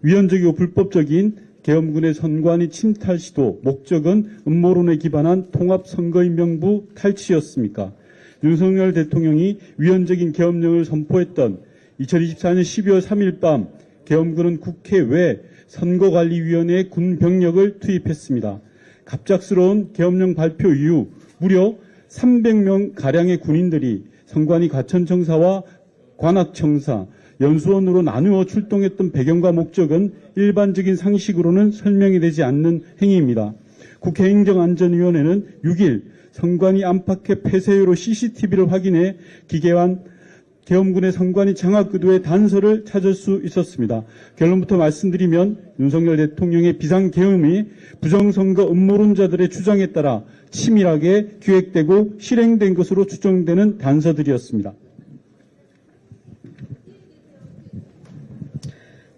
위헌적이고 불법적인 계엄군의 선관위 침탈 시도, 목적은 음모론에 기반한 통합선거인 명부 탈취였습니까? 윤석열 대통령이 위헌적인 계엄령을 선포했던 2024년 12월 3일 밤 계엄군은 국회 외 선거관리위원회에 군 병력을 투입했습니다. 갑작스러운 계엄령 발표 이후 무려 300명 가량의 군인들이 선관위 과천청사와 관악청사, 연수원으로 나누어 출동했던 배경과 목적은 일반적인 상식으로는 설명이 되지 않는 행위입니다. 국회 행정안전위원회는 6일 선관위 안팎의 폐쇄유로 CCTV를 확인해 기계한 계엄군의 선관위 장악 의도의 단서를 찾을 수 있었습니다. 결론부터 말씀드리면 윤석열 대통령의 비상계엄이 부정선거 음모론자들의 주장에 따라 치밀하게 기획되고 실행된 것으로 추정되는 단서들이었습니다.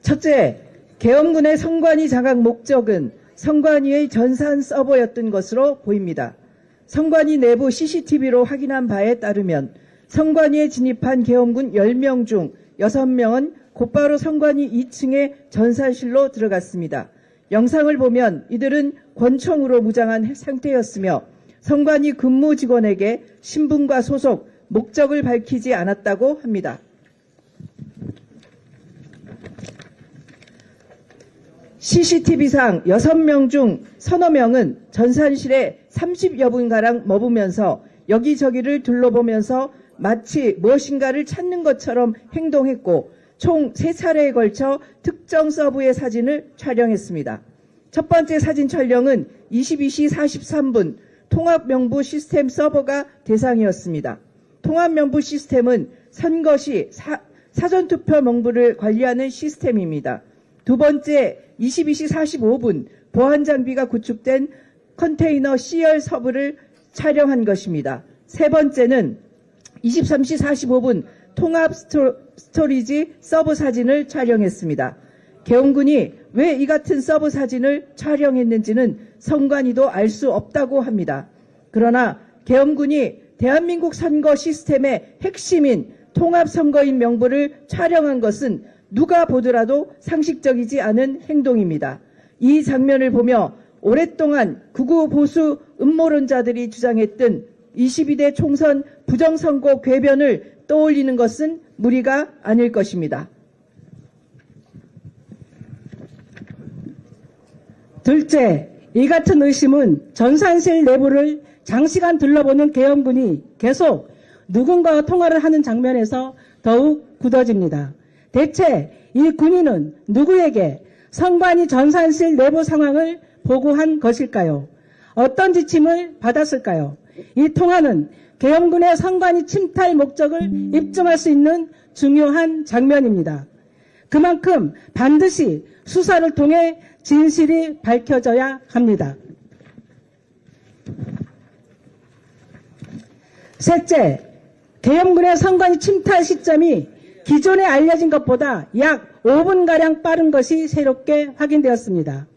첫째, 계엄군의 선관위 장악 목적은 선관위의 전산 서버였던 것으로 보입니다. 선관위 내부 CCTV로 확인한 바에 따르면 선관위에 진입한 계엄군 10명 중 6명은 곧바로 선관위 2층의 전산실로 들어갔습니다. 영상을 보면 이들은 권총으로 무장한 상태였으며 선관위 근무 직원에게 신분과 소속, 목적을 밝히지 않았다고 합니다. CCTV상 6명 중 서너 명은 전산실에 30여 분가량 머무면서 여기저기를 둘러보면서 마치 무엇인가를 찾는 것처럼 행동했고 총 3차례에 걸쳐 특정 서버의 사진을 촬영했습니다. 첫 번째 사진 촬영은 22시 43분 통합명부 시스템 서버가 대상이었습니다. 통합명부 시스템은 선거 시 사전투표 명부를 관리하는 시스템입니다. 두 번째 22시 45분 보안장비가 구축된 컨테이너 C열 서버를 촬영한 것입니다. 세 번째는 23시 45분 통합 스토리지 서버 사진을 촬영했습니다. 계엄군이 왜 이 같은 서버 사진을 촬영했는지는 선관위도 알 수 없다고 합니다. 그러나 계엄군이 대한민국 선거 시스템의 핵심인 통합선거인 명부를 촬영한 것은 누가 보더라도 상식적이지 않은 행동입니다. 이 장면을 보며 오랫동안 극우 보수 음모론자들이 주장했던 22대 총선 부정선거 궤변을 떠올리는 것은 무리가 아닐 것입니다. 둘째, 이 같은 의심은 전산실 내부를 장시간 둘러보는 계엄군이 계속 누군가와 통화를 하는 장면에서 더욱 굳어집니다. 대체 이 군인은 누구에게 선관위 전산실 내부 상황을 보고한 것일까요? 어떤 지침을 받았을까요? 이 통화는 계엄군의 선관위 침탈 목적을 입증할 수 있는 중요한 장면입니다. 그만큼 반드시 수사를 통해 진실이 밝혀져야 합니다. 셋째, 계엄군의 선관위 침탈 시점이 기존에 알려진 것보다 약 5분가량 빠른 것이 새롭게 확인되었습니다.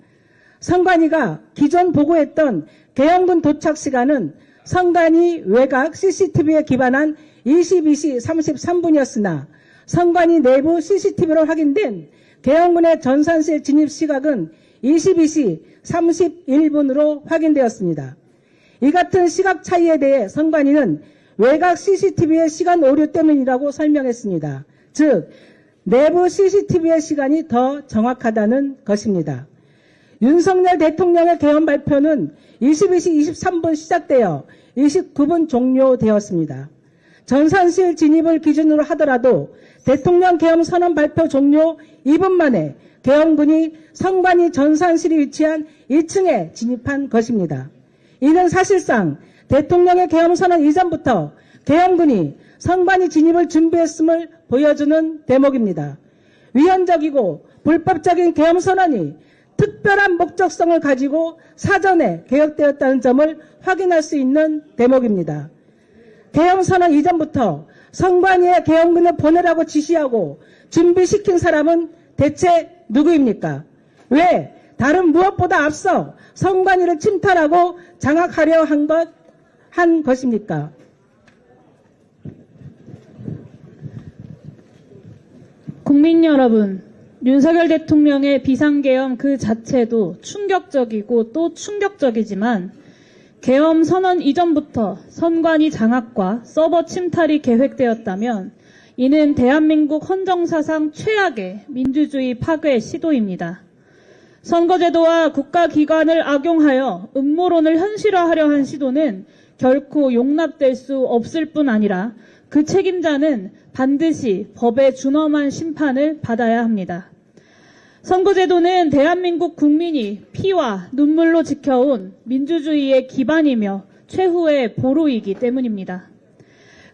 선관위가 기존 보고했던 계엄군 도착 시간은 선관위 외곽 CCTV에 기반한 22시 33분이었으나 선관위 내부 CCTV로 확인된 계엄군의 전산실 진입 시각은 22시 31분으로 확인되었습니다. 이 같은 시각 차이에 대해 선관위는 외곽 CCTV의 시간 오류 때문이라고 설명했습니다. 즉 내부 CCTV의 시간이 더 정확하다는 것입니다. 윤석열 대통령의 계엄 발표는 22시 23분 시작되어 29분 종료되었습니다. 전산실 진입을 기준으로 하더라도 대통령 계엄 선언 발표 종료 2분 만에 계엄군이 선관위 전산실이 위치한 2층에 진입한 것입니다. 이는 사실상 대통령의 계엄 선언 이전부터 계엄군이 선관위 진입을 준비했음을 보여주는 대목입니다. 위헌적이고 불법적인 계엄 선언이 특별한 목적성을 가지고 사전에 계획되었다는 점을 확인할 수 있는 대목입니다. 계엄 선언 이전부터 선관위에 계엄군을 보내라고 지시하고 준비시킨 사람은 대체 누구입니까? 왜 다른 무엇보다 앞서 선관위를 침탈하고 장악하려 한 것입니까? 국민 여러분, 윤석열 대통령의 비상계엄 그 자체도 충격적이고 또 충격적이지만 계엄 선언 이전부터 선관위 장악과 서버 침탈이 계획되었다면 이는 대한민국 헌정사상 최악의 민주주의 파괴 시도입니다. 선거제도와 국가기관을 악용하여 음모론을 현실화하려 한 시도는 결코 용납될 수 없을 뿐 아니라 그 책임자는 반드시 법에 준엄한 심판을 받아야 합니다. 선거제도는 대한민국 국민이 피와 눈물로 지켜온 민주주의의 기반이며 최후의 보루이기 때문입니다.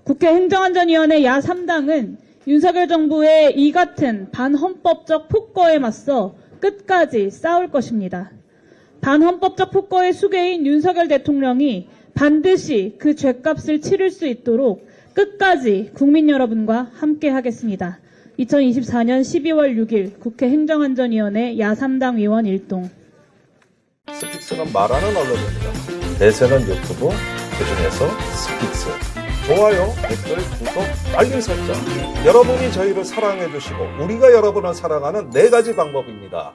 국회 행정안전위원회 야3당은 윤석열 정부의 이 같은 반헌법적 폭거에 맞서 끝까지 싸울 것입니다. 반헌법적 폭거의 수괴인 윤석열 대통령이 반드시 그 죄값을 치를 수 있도록 끝까지 국민 여러분과 함께 하겠습니다. 2024년 12월 6일 국회 행정안전위원회 야3당 위원 일동. 스픽스는 말하는 언론입니다. 대세는 유튜브, 그중에서 스픽스. 좋아요, 댓글, 구독, 알림 설정. 여러분이 저희를 사랑해 주시고 우리가 여러분을 사랑하는 4가지 방법입니다.